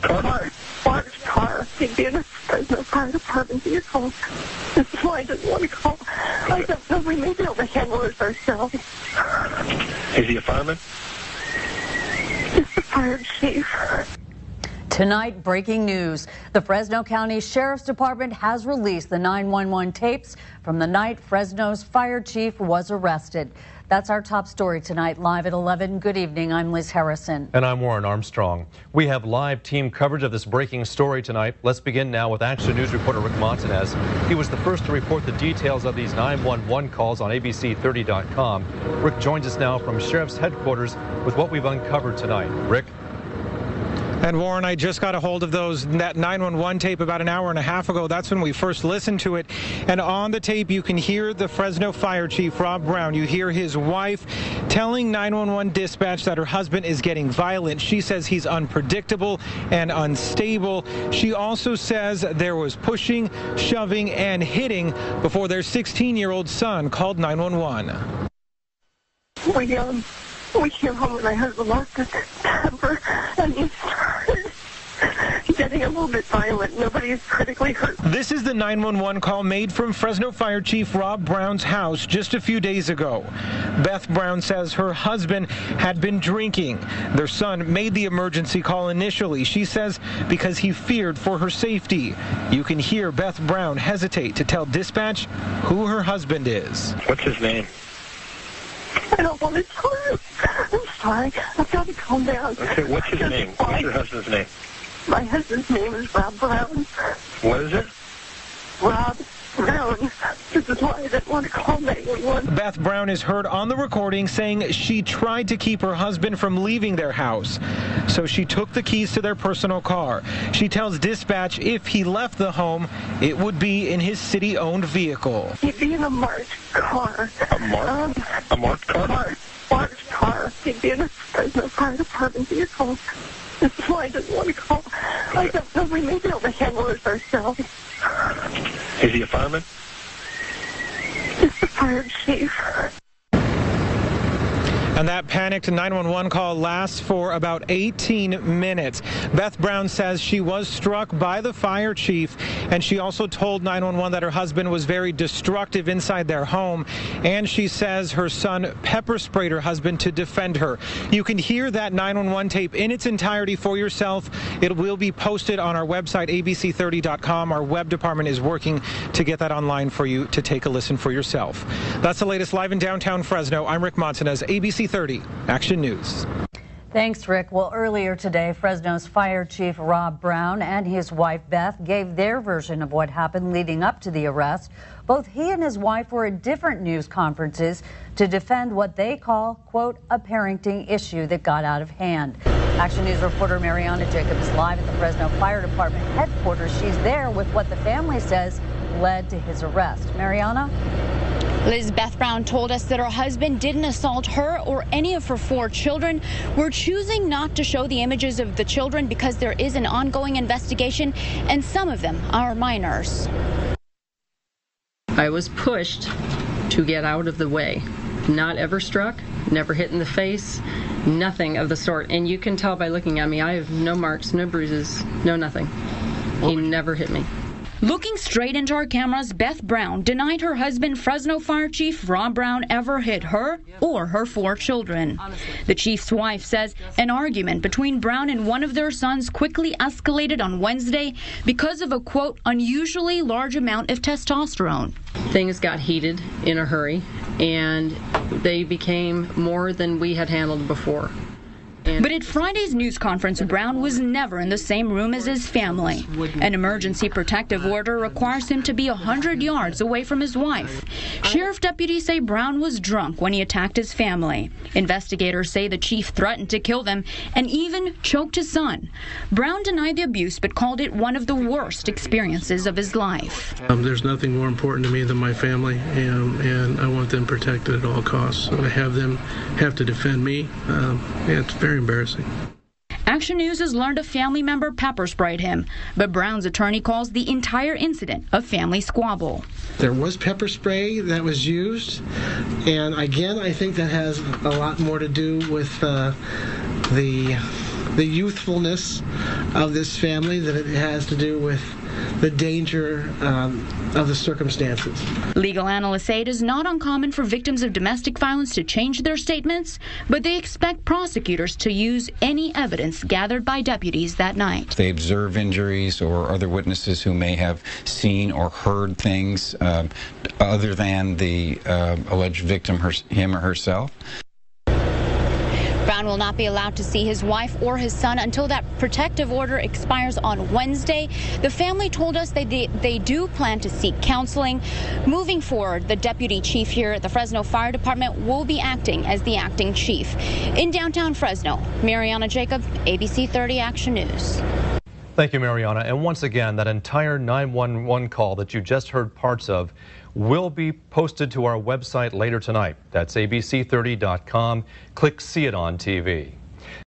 Large car. He'd be in a Fresno Fire Department vehicle. This is why I didn't want to call. I don't know. We may be able to handle this ourselves. Is he a fireman? It's the fire chief. Tonight, breaking news. The Fresno County Sheriff's Department has released the 911 tapes from the night Fresno's fire chief was arrested. That's our top story tonight, live at 11. Good evening. I'm Liz Harrison. And I'm Warren Armstrong. We have live team coverage of this breaking story tonight. Let's begin now with Action News reporter Rick Montanez. He was the first to report the details of these 911 calls on ABC30.com. Rick joins us now from Sheriff's Headquarters with what we've uncovered tonight. Rick? And Warren, I just got a hold of that 911 tape about an hour and a half ago. That's when we first listened to it. And on the tape, you can hear the Fresno Fire Chief, Rob Brown. You hear his wife telling 911 dispatch that her husband is getting violent. She says he's unpredictable and unstable. She also says there was pushing, shoving, and hitting before their 16-year-old son called 911. We came home and my husband lost his temper and he started getting a little bit violent. Nobody is critically hurt. This is the 911 call made from Fresno Fire Chief Rob Brown's house just a few days ago. Beth Brown says her husband had been drinking. Their son made the emergency call initially, she says, because he feared for her safety. You can hear Beth Brown hesitate to tell dispatch who her husband is. What's his name? I don't want to tell you. I'm sorry. I've got to calm down. Okay, what's his name? What's your husband's name? My husband's name is Rob Brown. What is it? Rob Brown. This is why I didn't want to call 911. Beth Brown is heard on the recording saying she tried to keep her husband from leaving their house. So she took the keys to their personal car. She tells dispatch if he left the home, it would be in his city-owned vehicle. He'd be in a marked car. A marked car? Marked car. He'd be in a Fresno Fire Department vehicle. This is why I didn't want to call. I don't know. We may be able to handle this ourselves. Is he a fireman? It's the fire chief. And that panicked 911 call lasts for about 18 minutes. Beth Brown says she was struck by the fire chief, and she also told 911 that her husband was very destructive inside their home, and she says her son pepper sprayed her husband to defend her. You can hear that 911 tape in its entirety for yourself. It will be posted on our website, abc30.com. Our web department is working to get that online for you to take a listen for yourself. That's the latest live in downtown Fresno. I'm Rick Montanez, ABC 30 Action News. Thanks, Rick. Well, earlier today, Fresno's Fire Chief Rob Brown and his wife Beth gave their version of what happened leading up to the arrest. Both he and his wife were at different news conferences to defend what they call, quote, a parenting issue that got out of hand. Action News reporter Mariana Jacob is live at the Fresno Fire Department headquarters. She's there with what the family says led to his arrest. Mariana? Liz, Beth Brown told us that her husband didn't assault her or any of her 4 children. We're choosing not to show the images of the children because there is an ongoing investigation, and some of them are minors. I was pushed to get out of the way. Not ever struck, never hit in the face, nothing of the sort. And you can tell by looking at me, I have no marks, no bruises, no nothing. He never hit me. Looking straight into our cameras, Beth Brown denied her husband, Fresno Fire Chief Rob Brown, ever hit her or her 4 children. The chief's wife says an argument between Brown and one of their sons quickly escalated on Wednesday because of a, quote, unusually large amount of testosterone. Things got heated in a hurry, and they became more than we had handled before. But at Friday's news conference, Brown was never in the same room as his family. An emergency protective order requires him to be 100 yards away from his wife. Sheriff deputies say Brown was drunk when he attacked his family. Investigators say the chief threatened to kill them and even choked his son. Brown denied the abuse but called it one of the worst experiences of his life. There's nothing more important to me than my family, and I want them protected at all costs. So to have them have to defend me, it's very embarrassing. Action News has learned a family member pepper sprayed him, but Brown's attorney calls the entire incident a family squabble. There was pepper spray that was used, and again, I think that has a lot more to do with the the youthfulness of this family than it has to do with the danger of the circumstances. Legal analysts say it is not uncommon for victims of domestic violence to change their statements, but they expect prosecutors to use any evidence gathered by deputies that night. They observe injuries or other witnesses who may have seen or heard things other than the alleged victim, him or herself. Brown will not be allowed to see his wife or his son until that protective order expires on Wednesday. The family told us they do plan to seek counseling. Moving forward, the deputy chief here at the Fresno Fire Department will be acting as the acting chief. In downtown Fresno, Mariana Jacob, ABC 30 Action News. Thank you, Mariana. And once again, that entire 911 call that you just heard parts of will be posted to our website later tonight. That's abc30.com. Click See It on TV.